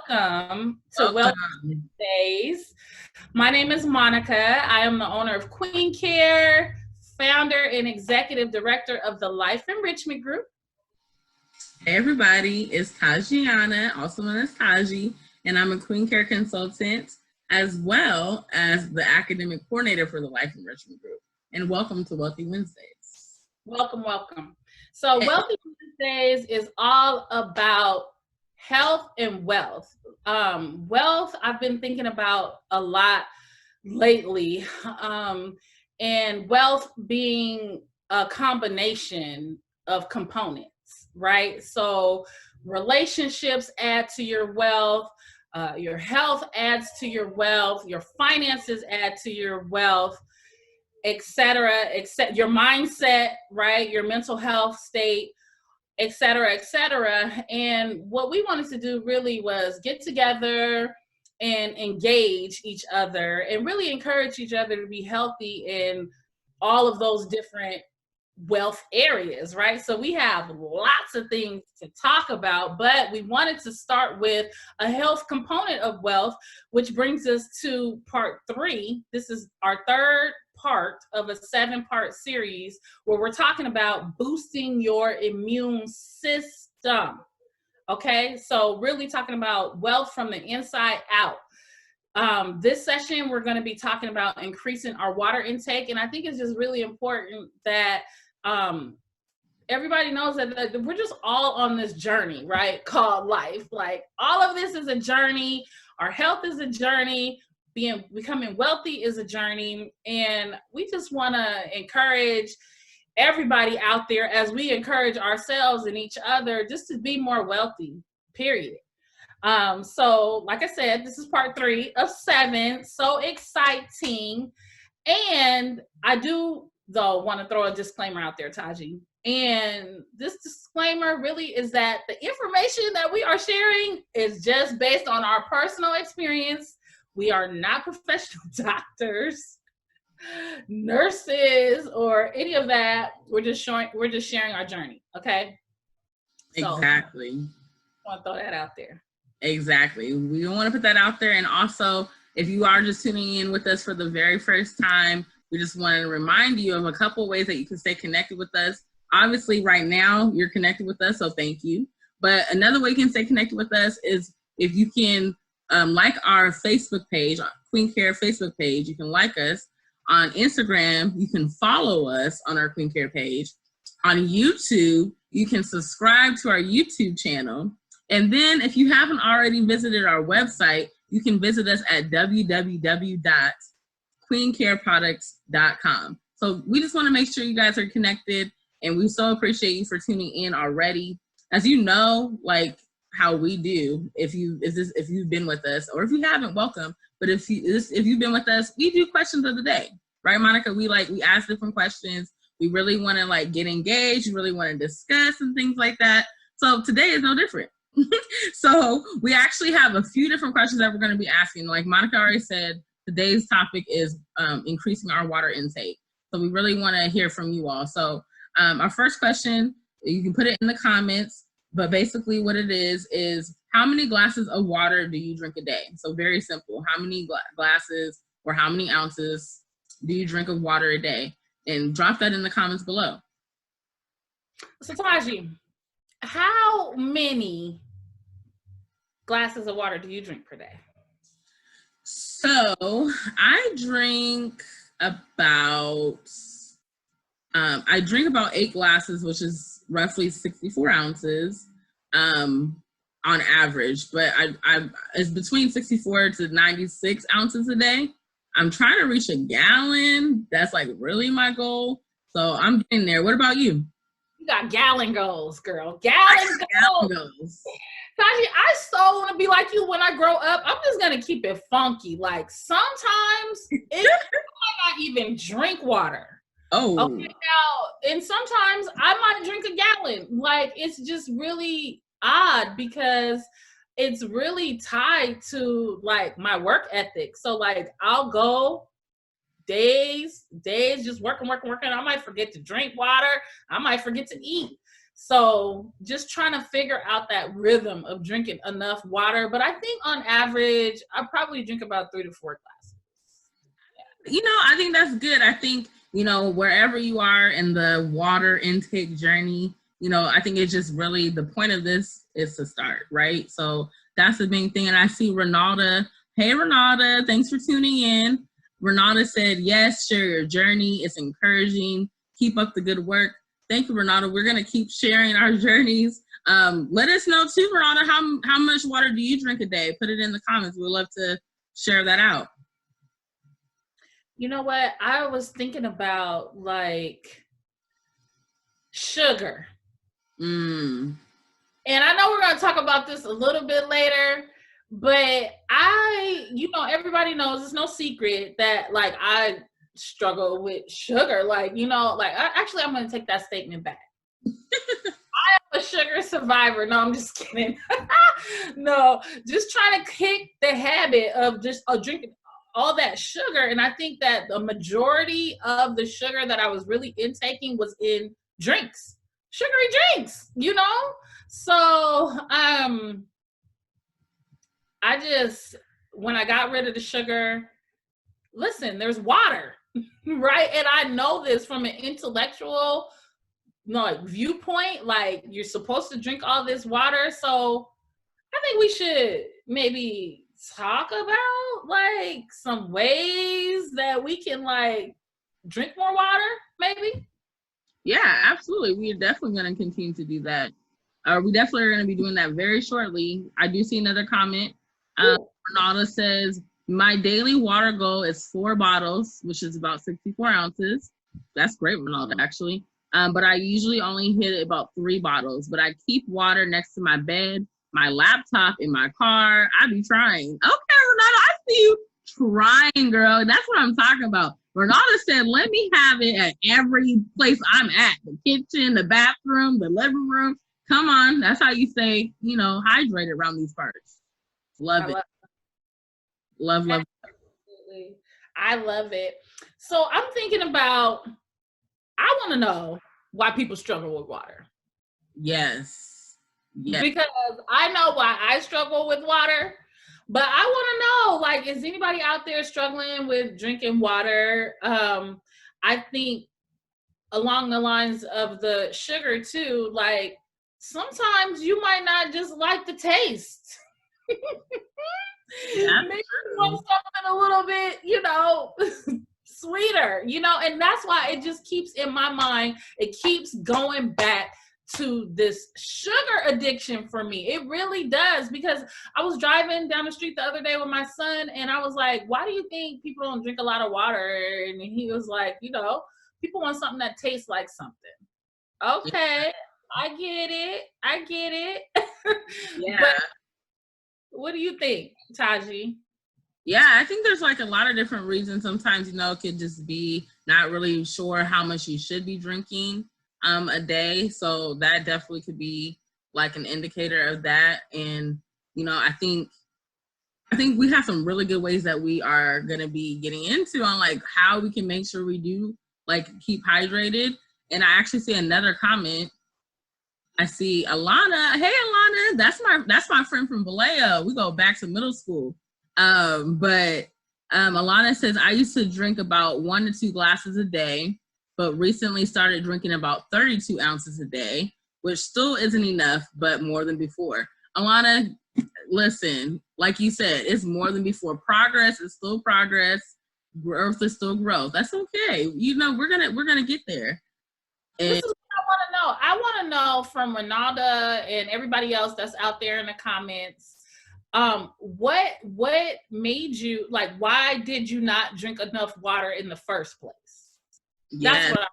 Welcome to Welcome. Wednesdays. My name is Monica. I am the owner of QueenCare, founder and executive director of the Life Enrichment Group. Hey everybody, it's Tajiana, also known as Taji, and I'm a QueenCare consultant as well as the academic coordinator for the Life Enrichment Group. And welcome to Wealthy Wednesdays. Welcome. So Wealthy Wednesdays is all about health and wealth. Wealth, I've been thinking about a lot lately, and wealth being a combination of components, right? So relationships add to your wealth, your health adds to your wealth, your finances add to your wealth, etc., your mindset, right? Your mental health state, etc. And what we wanted to do really was get together and engage each other and really encourage each other to be healthy in all of those different wealth areas, right? So we have lots of things to talk about, but we wanted to start with a health component of wealth, which brings us to part 3. This is our third part of a 7-part series where we're talking about boosting your immune system. Okay, so really talking about wealth from the inside out. This session, we're going to be talking about increasing our water intake, and I think it's just really important that everybody knows that we're just all on this journey, right, called life. Like, all of this is a journey. Our health is a journey. Becoming wealthy is a journey, and we just want to encourage everybody out there, as we encourage ourselves and each other, just to be more wealthy, period. So like I said, this is part 3 of 7. So exciting. And I do, though, want to throw a disclaimer out there, Taji. And this disclaimer really is that the information that we are sharing is just based on our personal experience. We are not professional doctors, nurses, or any of that. We're just sharing our journey. Okay. Exactly. So, I want to throw that out there. Exactly. We don't want to put that out there. And also, if you are just tuning in with us for the very first time, we just want to remind you of a couple of ways that you can stay connected with us. Obviously, right now, you're connected with us, so thank you. But another way you can stay connected with us is if you can like our Facebook page, QueenCare Facebook page. You can like us. On Instagram, you can follow us on our QueenCare page. On YouTube, you can subscribe to our YouTube channel. And then if you haven't already visited our website, you can visit us at www.queencareproducts.com. So we just want to make sure you guys are connected, and we so appreciate you for tuning in already. As you know, like how we do, if you've been with us, or if you haven't, welcome. But if you've been with us, we do questions of the day, right, Monica? We ask different questions. We really want to get engaged. We really want to discuss and things like that. So today is no different. So we actually have a few different questions that we're going to be asking. Like Monica already said, today's topic is increasing our water intake. So we really want to hear from you all. So our first question, you can put it in the comments, but basically what it is how many glasses of water do you drink a day? So very simple. How many glasses or how many ounces do you drink of water a day? And drop that in the comments below. So Taji, how many glasses of water do you drink per day? So I drink about 8 glasses, which is roughly 64 ounces on average, but it's between 64 to 96 ounces a day. I'm trying to reach a gallon. That's really my goal. So I'm getting there. What about you? You got gallon goals, girl. Gallon goals. Taji, I so want to be like you when I grow up. I'm just going to keep it funky. Like, sometimes I might not even drink water. Oh. Okay, now, and sometimes I might drink a gallon. Like, it's just really odd because it's really tied to, my work ethic. So, I'll go days just working. I might forget to drink water. I might forget to eat. So just trying to figure out that rhythm of drinking enough water. But I think on average, I probably drink about 3 to 4 glasses. I think that's good. I think, wherever you are in the water intake journey, I think it's just really the point of this is to start, right? So that's the main thing. And I see Renata. Hey, Renata, thanks for tuning in. Renata said, yes, share your journey. It's encouraging. Keep up the good work. Thank you, Renata. We're going to keep sharing our journeys. Let us know too, Renata, how much water do you drink a day? Put it in the comments. We'd love to share that out. You know what? I was thinking about like sugar. And I know we're going to talk about this a little bit later, but everybody knows it's no secret that like I struggle with sugar. Like, actually, I'm going to take that statement back. I am a sugar survivor. No, I'm just kidding. No, just trying to kick the habit of just drinking all that sugar. And I think that the majority of the sugar that I was really intaking was in drinks, sugary drinks, So when I got rid of the sugar, listen, there's water, right? And I know this from an intellectual viewpoint, like you're supposed to drink all this water. So I think we should maybe talk about like some ways that we can like drink more water, maybe. Yeah, absolutely. We're definitely going to continue to do that. We definitely are going to be doing that very shortly. I do see another comment. Renata says, my daily water goal is 4 bottles, which is about 64 ounces. That's great, Renata, actually. But I usually only hit about 3 bottles. But I keep water next to my bed, my laptop, in my car. I be trying. Okay, Renata, I see you trying, girl. That's what I'm talking about. Renata said, let me have it at every place I'm at. The kitchen, the bathroom, the living room. Come on. That's how you stay, hydrated around these parts. Love it. Love. Absolutely. I love it. So I'm thinking about, I want to know why people struggle with water. Yes. Because I know why I struggle with water, but I want to know, like, is anybody out there struggling with drinking water? I think along the lines of the sugar too, like sometimes you might not just like the taste. Maybe you want something a little bit, sweeter, and that's why it just keeps in my mind, it keeps going back to this sugar addiction for me. It really does, because I was driving down the street the other day with my son and I was like, why do you think people don't drink a lot of water? And he was like, people want something that tastes like something. Okay, I get it. Yeah. But what do you think, Taji? Yeah, I think there's like a lot of different reasons. Sometimes, it could just be not really sure how much you should be drinking a day. So that definitely could be like an indicator of that. And, I think we have some really good ways that we are going to be getting into on like how we can make sure we do like keep hydrated. And I actually see another comment. I see Alana. Hey, Alana, that's my friend from Vallejo. We go back to middle school. But Alana says, I used to drink about 1 to 2 glasses a day, but recently started drinking about 32 ounces a day, which still isn't enough, but more than before. Alana, listen, like you said, it's more than before. Progress is still progress. Growth is still growth. That's okay. We're gonna get there. And this is what I want to know. I want to know from Renata and everybody else that's out there in the comments. What made you, like, why did you not drink enough water in the first place? That's what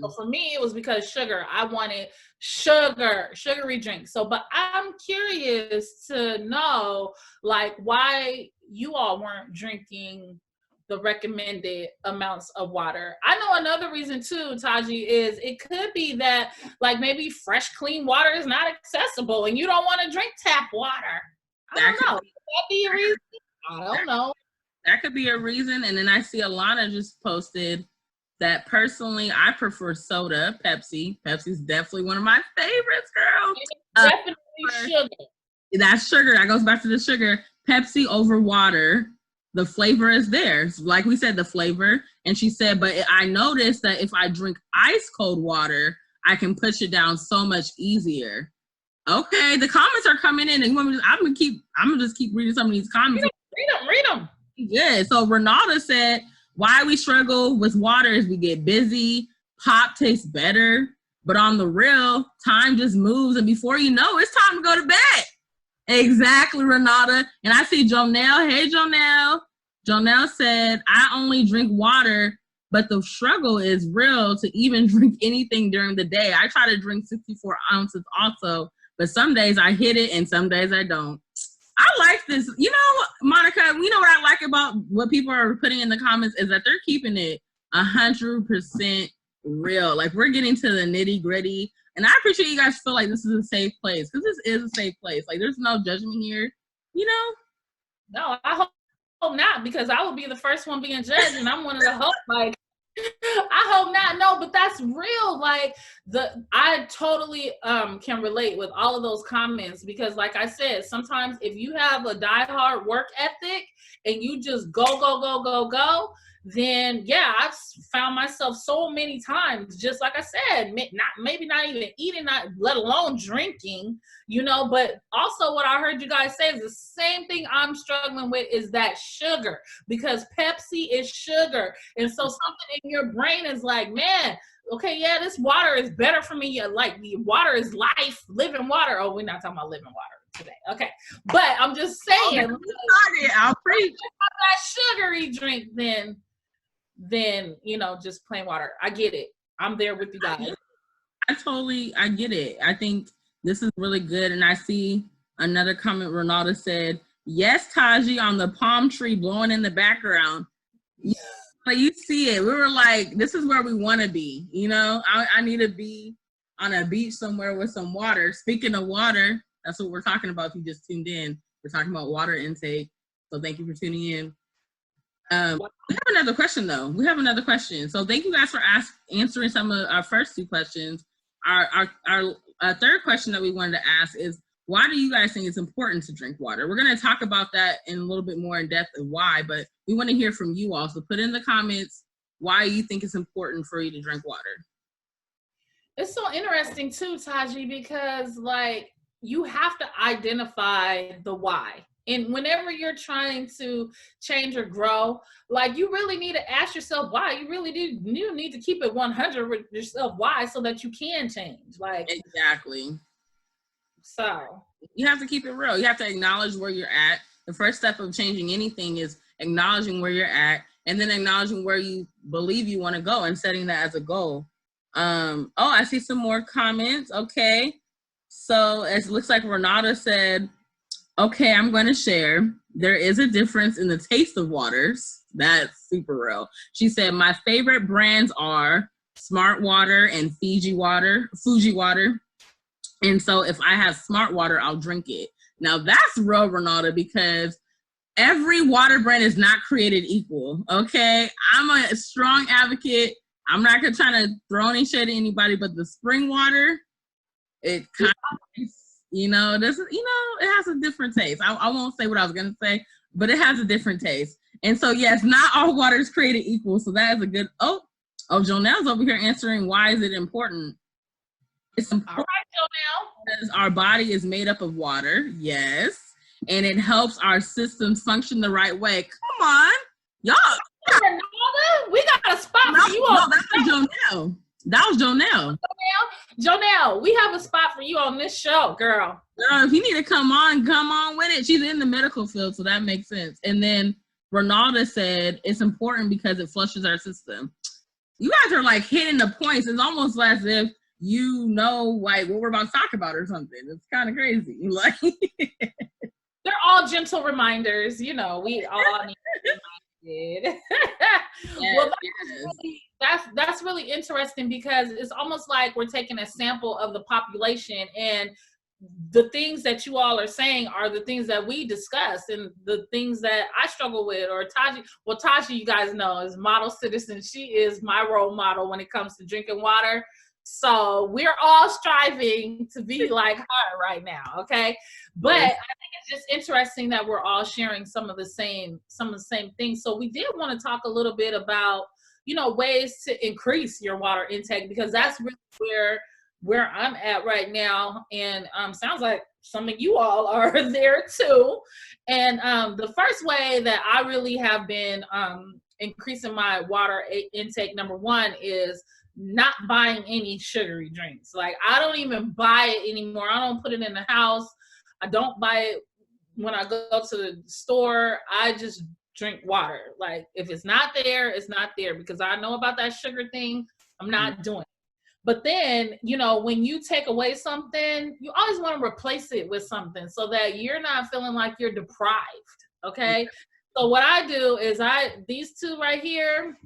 so for me, it was because sugar. I wanted sugary drinks. So, but I'm curious to know, like, why you all weren't drinking the recommended amounts of water. I know another reason too, Taji, is it could be that like maybe fresh, clean water is not accessible and you don't want to drink tap water. I don't know. Could that be a reason? I don't know. That could be a reason. And then I see Alana just posted that personally I prefer soda, Pepsi. Pepsi's definitely one of my favorites, girl. Definitely sugar. That's sugar. That goes back to the sugar. Pepsi over water. The flavor is there. Like we said, the flavor. And she said, but I noticed that if I drink ice cold water, I can push it down so much easier. Okay, the comments are coming in, and you want me to, I'm gonna just keep reading some of these comments. Read them. Yeah. So Renata said, why we struggle with water is we get busy. Pop tastes better, but on the real, time just moves, and before you know, it's time to go to bed. Exactly, Renata. And I see Jonelle. Hey, Jonelle. Jonelle said, I only drink water, but the struggle is real to even drink anything during the day. I try to drink 64 ounces also, but some days I hit it and some days I don't. I like this. You know, Monica, you know what I like about what people are putting in the comments is that they're keeping it 100% real. Like, we're getting to the nitty gritty. And I appreciate you guys feel like this is a safe place, because this is a safe place. Like, there's no judgment here, you know? No, I hope not, because I will be the first one being judged, and I'm one of the hope. Like, I hope not. No, but that's real. Like, I totally can relate with all of those comments, because like I said, sometimes if you have a diehard work ethic and you just go, then yeah, I've found myself so many times, just like I said, maybe not even eating, not let alone drinking, you know. But also what I heard you guys say is the same thing I'm struggling with, is that sugar, because Pepsi is sugar. And so something in your brain is like, man, okay, yeah, this water is better for me. Like, the water is life, living water. Oh, we're not talking about living water today. Okay. But I'm just saying, I'll preach. that sugary drink, then, you know, just plain water. I get it. I'm there with you guys. I get it. I think this is really good. And I see another comment. Renata said, yes, Taji, on the palm tree blowing in the background. Yeah. Like, you see it. We were like, this is where we want to be. You know, I need to be on a beach somewhere with some water. Speaking of water, that's what we're talking about. If you just tuned in, we're talking about water intake. So thank you for tuning in. We have another question, though. So thank you guys for answering some of our first two questions. Our third question that we wanted to ask is, why do you guys think it's important to drink water? We're going to talk about that in a little bit more in depth of why, but we want to hear from you all. So put in the comments why you think it's important for you to drink water. It's so interesting too, Taji, because like, you have to identify the why. And whenever you're trying to change or grow, like, you really need to ask yourself why. You really do. You need to keep it 100 with yourself. Why? So that you can change. Like, exactly. So you have to keep it real. You have to acknowledge where you're at. The first step of changing anything is acknowledging where you're at, and then acknowledging where you believe you want to go and setting that as a goal. Oh, I see some more comments. Okay. So it looks like Renata said, okay, I'm going to share. There is a difference in the taste of waters. That's super real. She said, my favorite brands are Smart Water and Fuji water. And so if I have Smart Water, I'll drink it. Now that's real, Renata, because every water brand is not created equal. Okay. I'm a strong advocate. I'm not going to try to throw any shade at anybody, but the spring water, it kind of, you know, it has a different taste. I won't say what I was going to say, but it has a different taste. And so, yes, not all water is created equal. So that is a good, Jonelle's over here answering, why is it important? It's important. All right, Jonelle. Because our body is made up of water, yes, and it helps our systems function the right way. Come on, y'all. We got a spot for you. No, that's Jonelle. That was Jonelle. Jonelle, we have a spot for you on this show, girl. If you need to come on with it. She's in the medical field, so that makes sense. And then Renata said it's important because it flushes our system. You guys are like hitting the points. It's almost as if you know, like, what we're about to talk about or something. It's kind of crazy. Like, they're all gentle reminders. You know, we all need to be reminded. Well, that's really interesting, because it's almost like we're taking a sample of the population, and the things that you all are saying are the things that we discuss and the things that I struggle with. Or Tasha, you guys know, is model citizen. She is my role model when it comes to drinking water. So we're all striving to be like her right now, okay? But I think it's just interesting that we're all sharing some of the same things. So we did want to talk a little bit about, ways to increase your water intake, because that's really where I'm at right now. And sounds like some of you all are there too. And the first way that I really have been increasing my water intake, number one, is not buying any sugary drinks. Like, I don't even buy it anymore. I don't put it in the house. I don't buy it when I go to the store. I just drink water. Like, if it's not there, it's not there, because I know about that sugar thing. I'm not doing it. But then, when you take away something, you always want to replace it with something so that you're not feeling like you're deprived. Okay. So what I do is these two right here,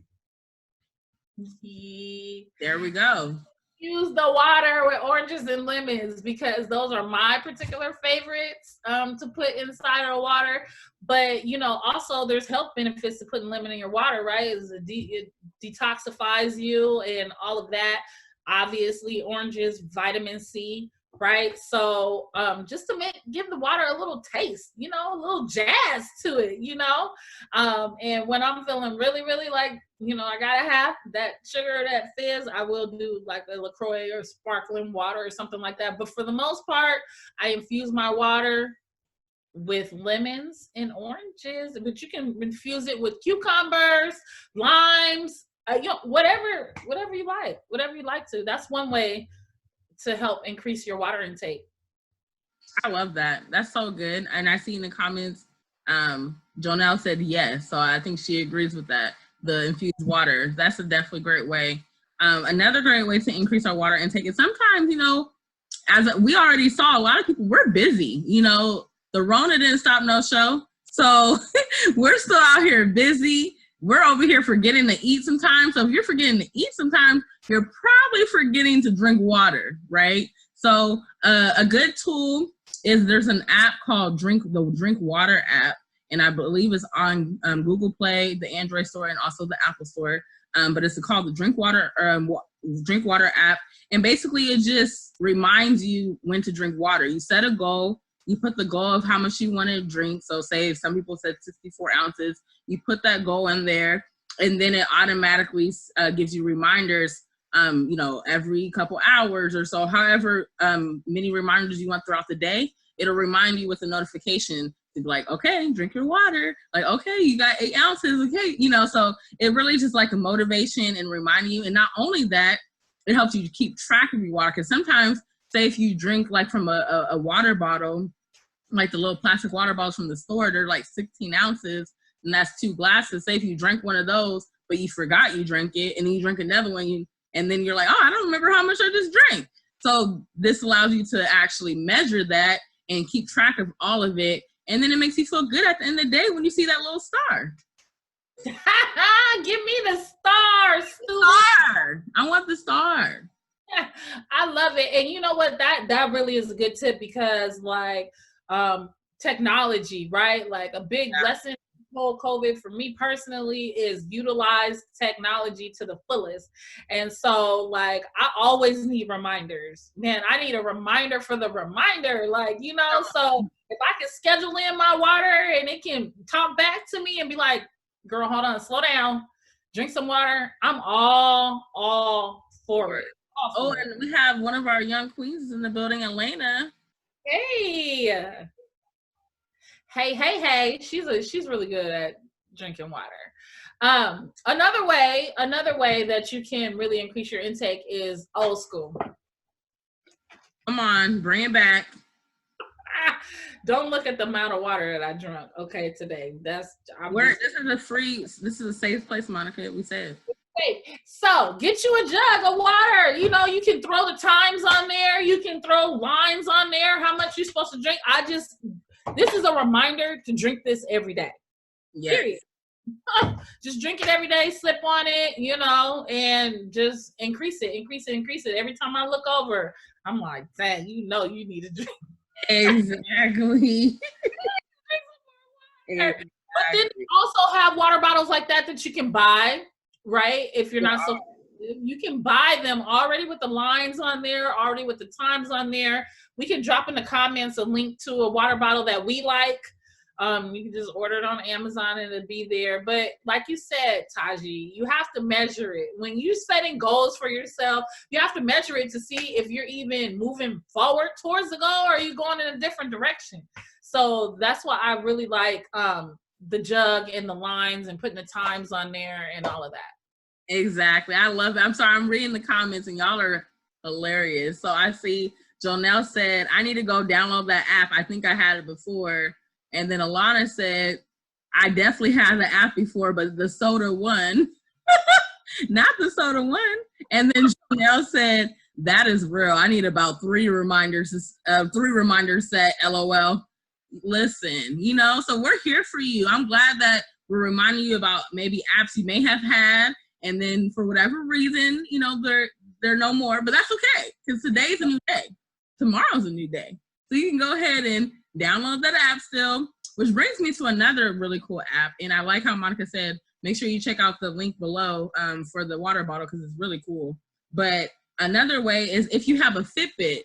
there we go. Use the water with oranges and lemons, because those are my particular favorites to put inside of water. But also there's health benefits to putting lemon in your water, right? It detoxifies you and all of that. Obviously, oranges, vitamin C, right? So just to give the water a little taste, a little jazz to it, and when I'm feeling really, really like, I gotta have that sugar, that fizz, I will do like a LaCroix or sparkling water or something like that. But for the most part, I infuse my water with lemons and oranges, but you can infuse it with cucumbers, limes, whatever you like to. That's one way to help increase your water intake. I love that. That's so good. And I see in the comments, Jonelle said yes. So I think she agrees with that. The infused water, that's a definitely great way. Another great way to increase our water intake is sometimes, as we already saw, a lot of people, we're busy. The Rona didn't stop no show. So we're still out here busy. We're over here forgetting to eat sometimes. So if you're forgetting to eat sometimes, you're probably forgetting to drink water, right? So a good tool is, there's an app called the Drink Water app. And I believe it's on Google Play, the Android store, and also the Apple store. But it's called the Drink Water app. And basically it just reminds you when to drink water. You set a goal. You put the goal of how much you want to drink. So say if some people said 64 ounces, you put that goal in there, and then it automatically gives you reminders, every couple hours or so, however many reminders you want throughout the day. It'll remind you with a notification to be like, okay, drink your water. Like, okay, you got 8 ounces. Okay. So it really just like a motivation and reminding you. And not only that, it helps you to keep track of your water. Cause sometimes, say if you drink like from a water bottle, like the little plastic water bottles from the store, they're like 16 ounces and that's 2 glasses. Say if you drink one of those, but you forgot you drank it, and then you drink another one, and then you're like, oh, I don't remember how much I just drank. So this allows you to actually measure that and keep track of all of it. And then it makes you feel good at the end of the day when you see that little star. Give me the star, star. I want the star. I love it. And you know what? That really is a good tip, because like technology, right? Like a big lesson whole COVID for me personally is utilize technology to the fullest. And so like I always need reminders. Man, I need a reminder for the reminder. Like, so if I can schedule in my water and it can talk back to me and be like, girl, hold on, slow down, drink some water, I'm all for it. Oh, and we have one of our young queens in the building, Elena. Hey. She's really good at drinking water. Another way that you can really increase your intake is old school. Come on, bring it back. Don't look at the amount of water that I drank. Okay, today. This is a safe place, Monica. We said. So get you a jug of water. You can throw the times on there. You can throw lines on there. How much you're supposed to drink. This is a reminder to drink this every day. Yes. Period. Just drink it every day, slip on it, and just increase it. Every time I look over, I'm like, dang, you need to drink. Exactly. Exactly. But then you also have water bottles like that you can buy, right? If you're not so, you can buy them already with the lines on there, already with the times on there. We can drop in the comments a link to a water bottle that we like. You can just order it on Amazon and it'll be there. But like you said, Taji, you have to measure it. When you're setting goals for yourself, you have to measure it to see if you're even moving forward towards the goal or are you going in a different direction. So that's why I really like the jug and the lines and putting the times on there and all of that. Exactly. I love it. I'm sorry, I'm reading the comments and y'all are hilarious. So I see Jonelle said, I need to go download that app. I think I had it before. And then Alana said, I definitely had the app before, but the soda one, not the soda one. And then Jonelle said, that is real. I need about 3 reminders set, LOL. Listen, you know, so we're here for you. I'm glad that we're reminding you about maybe apps you may have had, and then for whatever reason, you know, they're no more, but that's okay, because today's a new day. Tomorrow's a new day. So you can go ahead and download that app still, which brings me to another really cool app. And I like how Monica said, make sure you check out the link below for the water bottle, because it's really cool. But another way is if you have a Fitbit.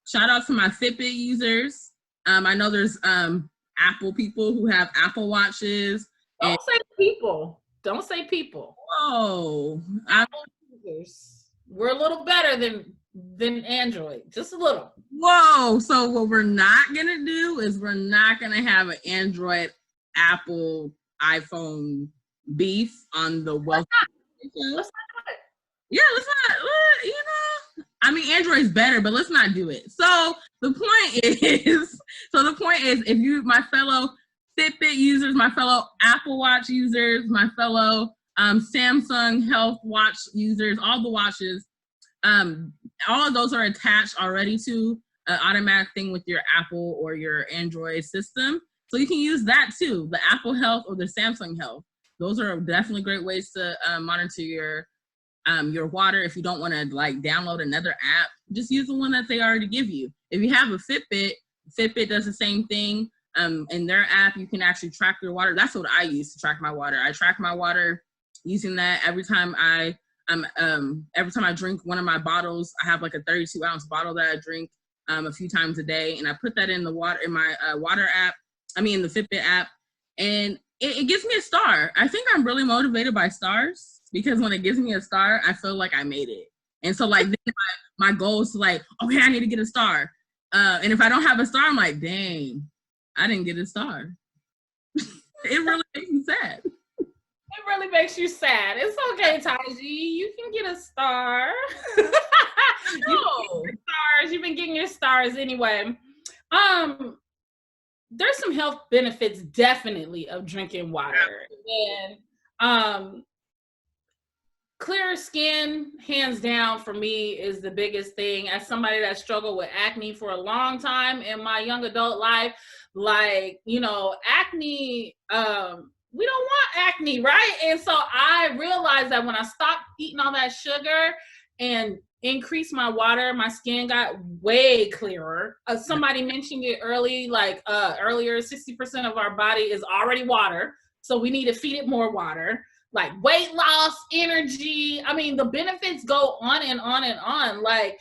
Shout out to my Fitbit users. I know there's Apple people who have Apple Watches. Don't say people. Don't say people. Whoa. Apple users. We're a little better than Android. Just a little. Whoa. So what we're not going to do is we're not going to have an Android, Apple, iPhone beef on the Wealth. Let's not do it. Yeah, let's not, you know. I mean, Android's better, but let's not do it. So the point is, if you, my fellow Fitbit users, my fellow Apple Watch users, my fellow Samsung Health Watch users, all the watches, all of those are attached already to an automatic thing with your Apple or your Android system. So you can use that too, the Apple Health or the Samsung Health. Those are definitely great ways to monitor your water. If you don't want to like download another app, just use the one that they already give you. If you have a Fitbit does the same thing. In their app, you can actually track your water. That's what I use to track my water. I track my water using that every time I drink one of my bottles. I have like a 32-ounce bottle that I drink a few times a day, and I put that in the water in my water app. I mean, the Fitbit app, and it gives me a star. I think I'm really motivated by stars, because when it gives me a star, I feel like I made it. And so like then my goal is to like, okay, I need to get a star. And if I don't have a star, I'm like, dang, I didn't get a star. It really makes me sad. It really makes you sad. It's okay, Taji. You can get a star. You've been getting your stars anyway. There's some health benefits definitely of drinking water. And clear skin, hands down, for me is the biggest thing. As somebody that struggled with acne for a long time in my young adult life, like, you know, acne, we don't want acne, right? And so I realized that when I stopped eating all that sugar and increased my water, my skin got way clearer. Somebody mentioned it earlier, 60% of our body is already water. So we need to feed it more water. Like weight loss, energy. I mean, the benefits go on and on and on. Like,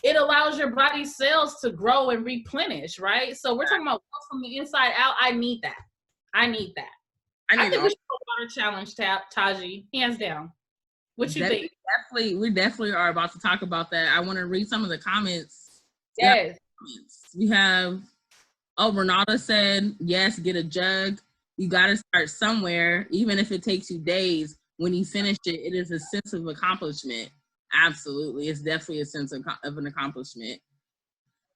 it allows your body cells to grow and replenish, right? So we're talking about from the inside out. I need that. I think we should do a water challenge, Taji, hands down. What you think? We definitely are about to talk about that. I want to read some of the comments. Yes. We have, Renata said, yes, get a jug. You got to start somewhere, even if it takes you days. When you finish it, it is a sense of accomplishment. Absolutely. It's definitely a sense of an accomplishment.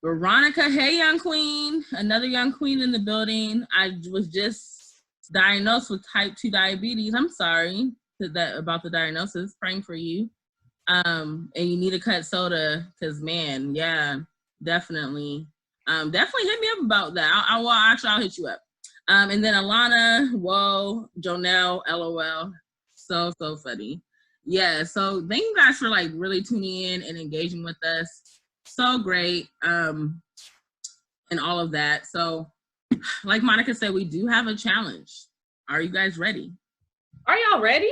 Veronica, hey, young queen. Another young queen in the building. I was just diagnosed with type 2 diabetes. I'm sorry about the diagnosis. Praying for you. And you need to cut soda because, man, yeah, definitely. Definitely hit me up about that. I'll hit you up. And then Alana, whoa, Jonelle, LOL. So funny. Yeah, so thank you guys for like really tuning in and engaging with us. So great. And and all of that. So like Monica said, we do have a challenge. Are you guys ready? Are y'all ready?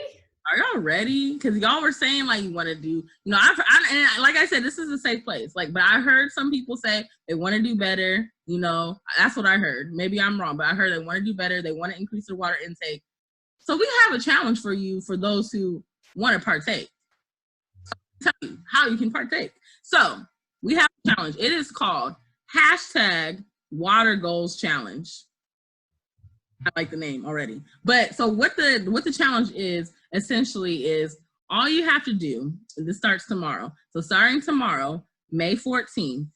Are y'all ready? Because y'all were saying like you want to do, you know, and like I said, this is a safe place. Like, but I heard some people say they want to do better. You know, that's what I heard. Maybe I'm wrong, but I heard they want to do better. They want to increase their water intake. So we have a challenge for you for those who want to partake. I'll tell you how you can partake. So we have a challenge. It is called #WaterGoals Challenge. I like the name already. But so what the challenge is essentially is all you have to do, this starts tomorrow. So starting tomorrow, May 14th,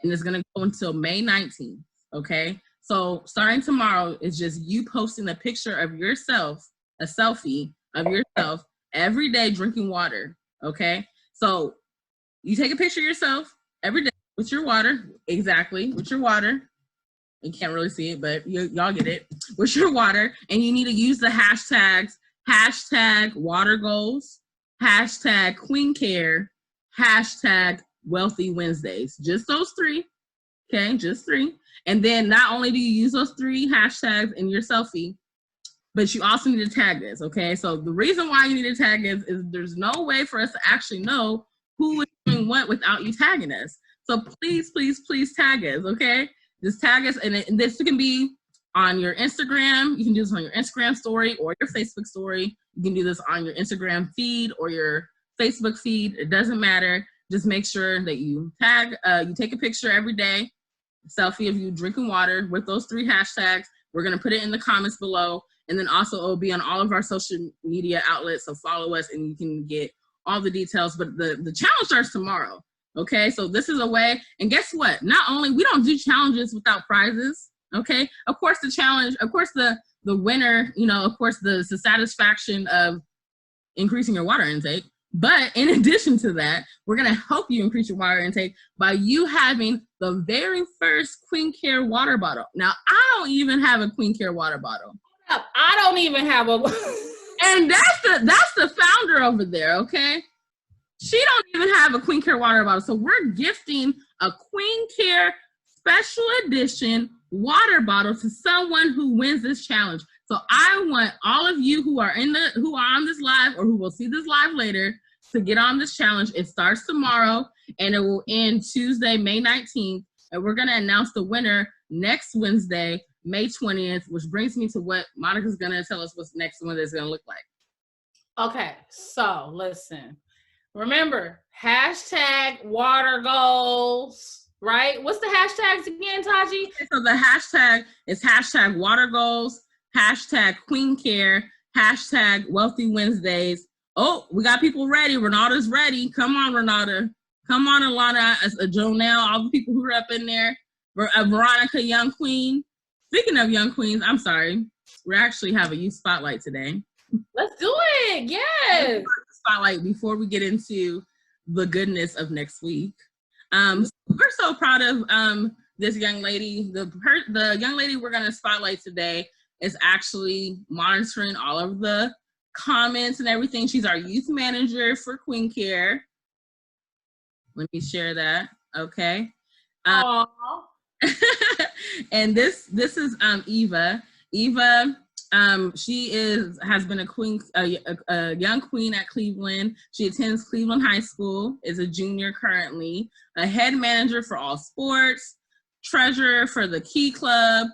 and it's gonna go until May 19th. Okay. So starting tomorrow is just you posting a picture of yourself, a selfie of yourself every day drinking water. Okay. So you take a picture of yourself every day with your water, exactly, with your water. You can't really see it, but y'all get it. With your water, and you need to use the hashtags, #watergoals, #QueenCare, #wealthywednesdays. Just those three, okay, just three. And then not only do you use those three hashtags in your selfie, but you also need to tag us, okay? So the reason why you need to tag us is there's no way for us to actually know who is doing what without you tagging us. So please, please, please tag us, okay? Just tag us, and this can be on your Instagram. You can do this on your Instagram story or your Facebook story. You can do this on your Instagram feed or your Facebook feed. It doesn't matter. Just make sure that you tag, you take a picture every day, selfie of you drinking water with those three hashtags. We're going to put it in the comments below. And then also it will be on all of our social media outlets. So follow us and you can get all the details. But the challenge starts tomorrow. Okay, so this is a way, and guess what? Not only, we don't do challenges without prizes, okay? Of course, the challenge, of course, the winner, you know, of course, the satisfaction of increasing your water intake. But in addition to that, we're gonna help you increase your water intake by you having the very first QueenCare water bottle. Now, I don't even have a QueenCare water bottle. I don't even have a. And that's the founder over there, okay? She don't even have a QueenCare water bottle. So we're gifting a QueenCare special edition water bottle to someone who wins this challenge. So I want all of you who are on this live or who will see this live later to get on this challenge. It starts tomorrow and it will end Tuesday, May 19th. And we're gonna announce the winner next Wednesday, May 20th, which brings me to what Monica's gonna tell us what's next Wednesday is gonna look like. Okay, so listen. Remember, #watergoals, right? What's the hashtags again, Taji? So the hashtag is #watergoals, #QueenCare, #wealthywednesdays. Oh, we got people ready. Renata's ready. Come on, Renata. Come on, Alana, Jonelle, all the people who are up in there. Veronica, Young Queen. Speaking of Young Queens, I'm sorry. We actually have a youth spotlight today. Let's do it. Yes. Spotlight before we get into the goodness of next week. We're so proud of this young lady. The young lady we're going to spotlight today is actually monitoring all of the comments and everything. She's our youth manager for QueenCare. Let me share that. Okay. And this is Eva. Eva. She has been a young queen at Cleveland. She attends Cleveland High School, is a junior currently, a head manager for all sports, treasurer for the Key Club,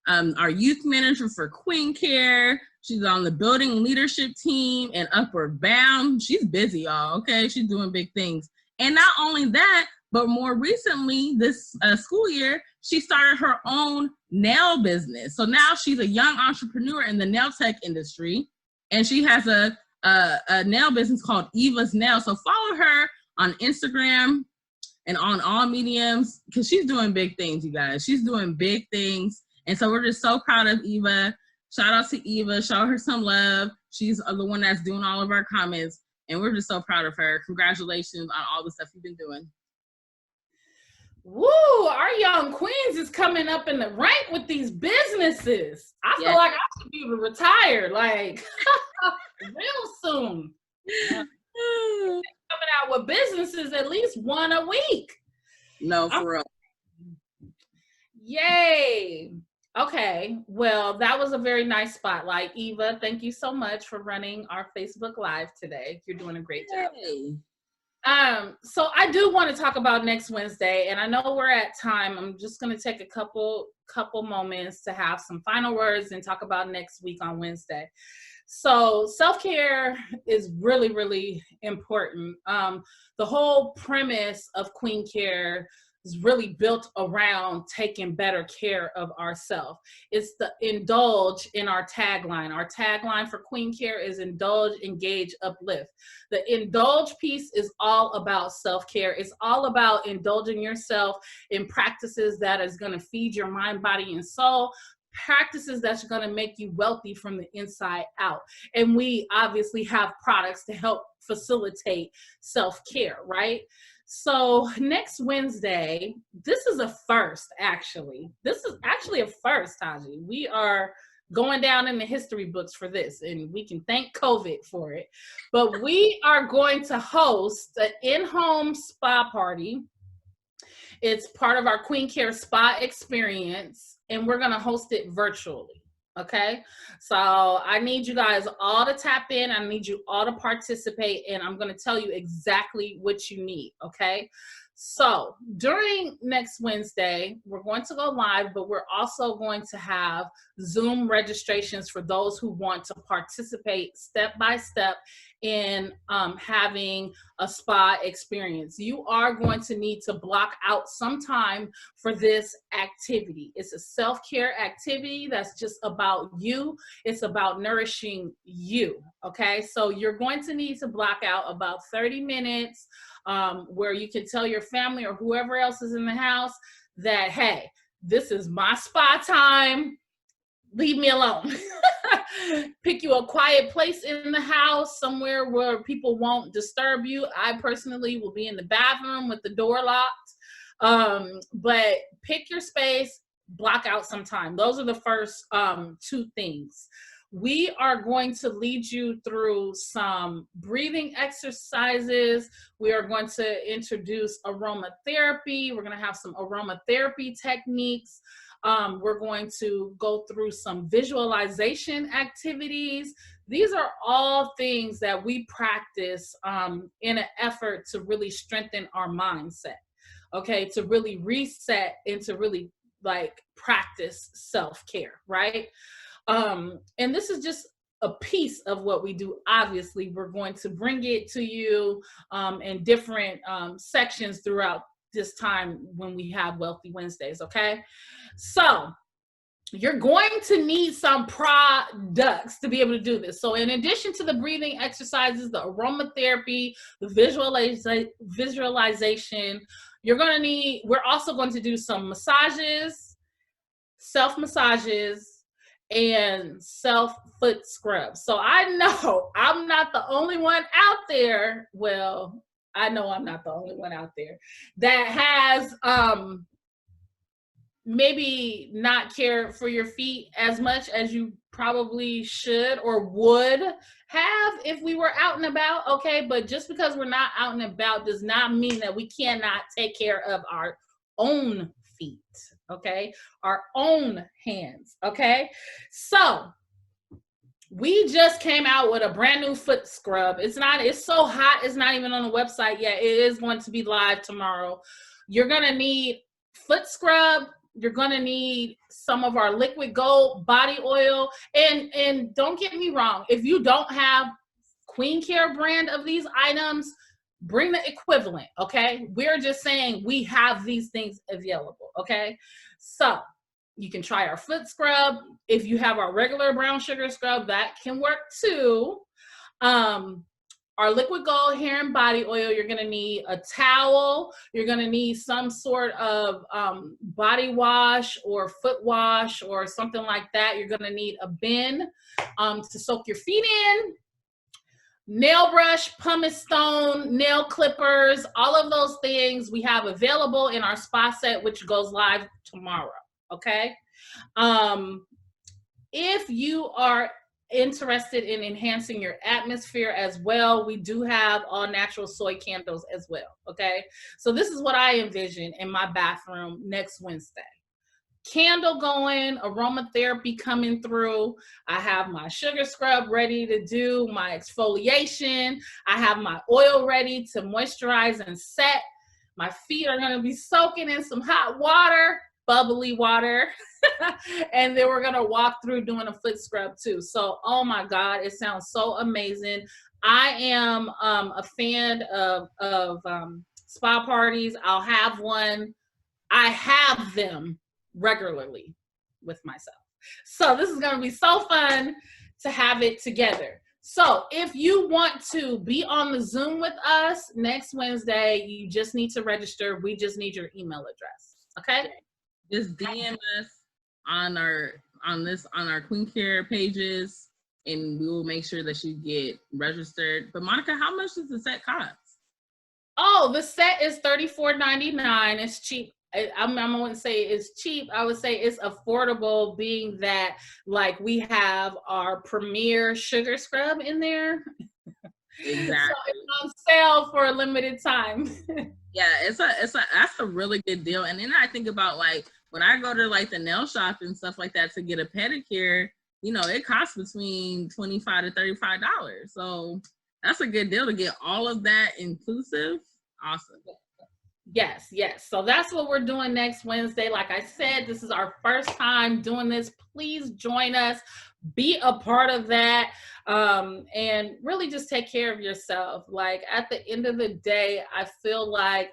our youth manager for QueenCare. She's on the building leadership team and Upward Bound. She's busy, y'all, okay? She's doing big things. And not only that, but more recently, this school year, she started her own nail business. So now she's a young entrepreneur in the nail tech industry, and she has a nail business called Eva's Nails. So follow her on Instagram and on all mediums because she's doing big things, you guys. She's doing big things. And so we're just so proud of Eva. Shout out to Eva. Show her some love. She's the one that's doing all of our comments, and we're just so proud of her. Congratulations on all the stuff you've been doing. Woo, our young queens is coming up in the rank with these businesses. I feel like I should be retired, like real soon. Coming out with businesses at least one a week. No, for real. Yay. Okay. Well, that was a very nice spotlight. Eva, thank you so much for running our Facebook Live today. You're doing a great job. Yay. So I do want to talk about next Wednesday, and I know we're at time. I'm just going to take a couple moments to have some final words and talk about next week on Wednesday. So self-care is really, really important. The whole premise of QueenCare is really built around taking better care of ourselves. It's the indulge in our tagline. Our tagline for QueenCare is indulge, engage, uplift. The indulge piece is all about self-care. It's all about indulging yourself in practices that is going to feed your mind, body, and soul, practices that's going to make you wealthy from the inside out. And we obviously have products to help facilitate self-care, right? So next Wednesday, this is a first, actually. This is actually a first, Taji. We are going down in the history books for this, and we can thank COVID for it. But we are going to host an in-home spa party. It's part of our QueenCare spa experience, and we're going to host it virtually. Okay, so I need you guys all to tap in. I need you all to participate, and I'm going to tell you exactly what you need. Okay, so during next Wednesday, we're going to go live, but we're also going to have Zoom registrations for those who want to participate step by step in having a spa experience. You are going to need to block out some time for this activity. It's a self-care activity that's just about you. It's about nourishing you, okay? So you're going to need to block out about 30 minutes where you can tell your family or whoever else is in the house that, hey, this is my spa time. Leave me alone. Pick you a quiet place in the house, somewhere where people won't disturb you. I personally will be in the bathroom with the door locked. But pick your space, block out some time. Those are the first two things. We are going to lead you through some breathing exercises. We are going to introduce aromatherapy. We're going to have some aromatherapy techniques. We're going to go through some visualization activities. These are all things that we practice in an effort to really strengthen our mindset, okay, to really reset and to really like practice self-care, right? And this is just a piece of what we do. Obviously, we're going to bring it to you in different sections throughout this time when we have Wealthy Wednesdays, okay? So you're going to need some products to be able to do this. So in addition to the breathing exercises, the aromatherapy, the visualization, we're also going to do some massages, self-massages, and self-foot scrubs. So I know I'm not the only one out there. Well, I know I'm not the only one out there that has maybe not care for your feet as much as you probably should or would have if we were out and about, okay? But just because we're not out and about does not mean that we cannot take care of our own feet, okay? Our own hands, okay? So we just came out with a brand new foot scrub. It's so hot, it's not even on the website yet. It is going to be live tomorrow. You're gonna need foot scrub. You're gonna need some of our liquid gold body oil. And don't get me wrong, if you don't have QueenCare brand of these items, bring the equivalent, okay? We're just saying we have these things available, okay? So you can try our foot scrub. If you have our regular brown sugar scrub, that can work too. Our liquid gold hair and body oil, you're gonna need a towel. You're gonna need some sort of body wash or foot wash or something like that. You're gonna need a bin to soak your feet in. Nail brush, pumice stone, nail clippers, all of those things we have available in our spa set, which goes live tomorrow, okay? If you are interested in enhancing your atmosphere as well, we do have all natural soy candles as well, okay? So this is what I envision in my bathroom next Wednesday. candle going, aromatherapy coming through. I have my sugar scrub ready to do my exfoliation. I have my oil ready to moisturize and set. My feet are going to be soaking in some hot water, bubbly water. And then we're going to walk through doing a foot scrub too. So, oh my God, it sounds so amazing. I am a fan of spa parties. I'll have one. I have them regularly with myself. So this is going to be so fun to have it together. So if you want to be on the Zoom with us next Wednesday, you just need to register. We just need your email address. Okay? Just DM us on our QueenCare pages, and we will make sure that you get registered. But Monica, how much does the set cost? Oh, the set is $34.99. It's cheap. I wouldn't say it's cheap. I would say it's affordable, being that like we have our premier sugar scrub in there. Exactly. So it's on sale for a limited time. Yeah, that's a really good deal. And then I think about like when I go to like the nail shop and stuff like that to get a pedicure, you know, it costs between $25 to $35. So that's a good deal to get all of that inclusive. Awesome. Yes. So that's what we're doing next Wednesday. Like I said, this is our first time doing this. Please join us, be a part of that, and really just take care of yourself. Like at the end of the day, I feel like,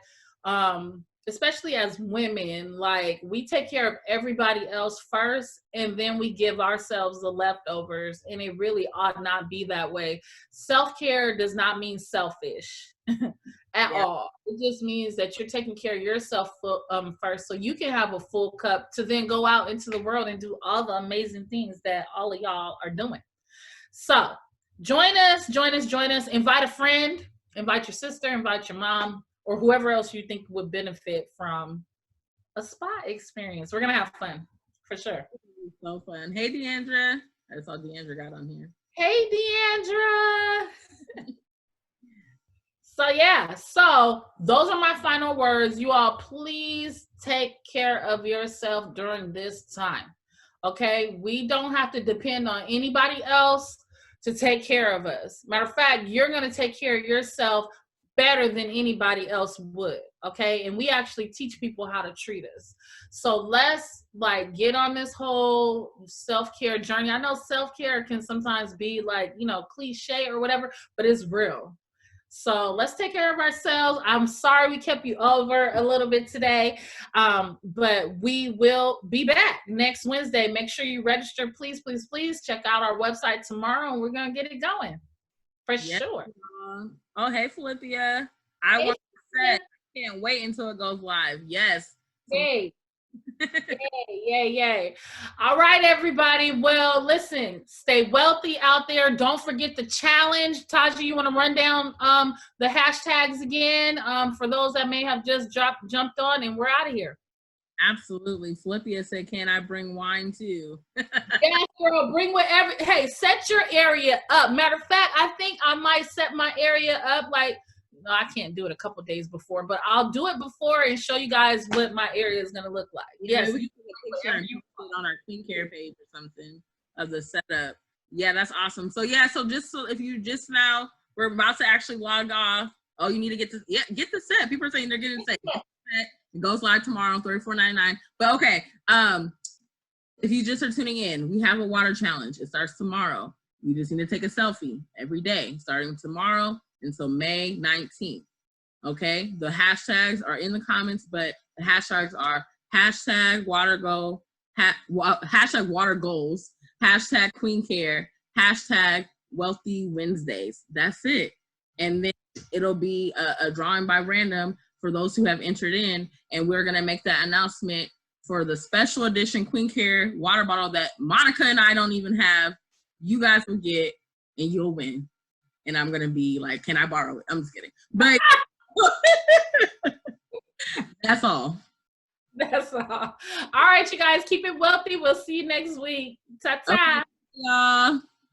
especially as women, like we take care of everybody else first, and then we give ourselves the leftovers, and it really ought not be that way. Self-care does not mean selfish. At all. It just means that you're taking care of yourself first, so you can have a full cup to then go out into the world and do all the amazing things that all of y'all are doing. So join us. Invite a friend, invite your sister, invite your mom, or whoever else you think would benefit from a spa experience. We're gonna have fun for sure. So fun. Hey, Deandra. I saw Deandra got on here. Hey, Deandra. So those are my final words. You all, please take care of yourself during this time. Okay? We don't have to depend on anybody else to take care of us. Matter of fact, you're going to take care of yourself better than anybody else would. Okay? And we actually teach people how to treat us. So let's like get on this whole self-care journey. I know self-care can sometimes be like, you know, cliche or whatever, but it's real. So let's take care of ourselves. I'm sorry we kept you over a little bit today, but we will be back next Wednesday. Make sure you register. Please. Check out our website tomorrow, and we're going to get it going for sure. Oh, hey, Philippia. I want to say, I can't wait until it goes live. Yes. Yay. Yay. All right, everybody. Well, listen, stay wealthy out there. Don't forget the challenge. Taji, you want to run down the hashtags again for those that may have just jumped on, and we're out of here. Absolutely. Philippia said, can I bring wine too? Yeah, girl, bring whatever. Hey, set your area up. Matter of fact, I think I might set my area up like, no, I can't do it a couple days before, but I'll do it before and show you guys what my area is going to look like. Yes. Yeah, we can put a picture and put it on our QueenCare page or something of the setup. Yeah, that's awesome. So yeah, so if you just now, we're about to actually log off. Oh, you need to get the set. People are saying they're getting the set. It goes live tomorrow on $34.99. But okay, if you just are tuning in, we have a water challenge. It starts tomorrow. You just need to take a selfie every day, starting tomorrow until May 19th. Okay, the hashtags are in the comments, but the hashtags are hashtag watergoal, hashtag watergoals, hashtag QueenCare, hashtag Wealthy Wednesdays. That's it. And then it'll be a drawing by random for those who have entered in, and we're gonna make that announcement for the special edition QueenCare water bottle that Monica and I don't even have. You guys will get, and you'll win. And I'm gonna be like, can I borrow it? I'm just kidding. But that's all. That's all. All right, you guys, keep it wealthy. We'll see you next week. Ta-ta. Okay, y'all.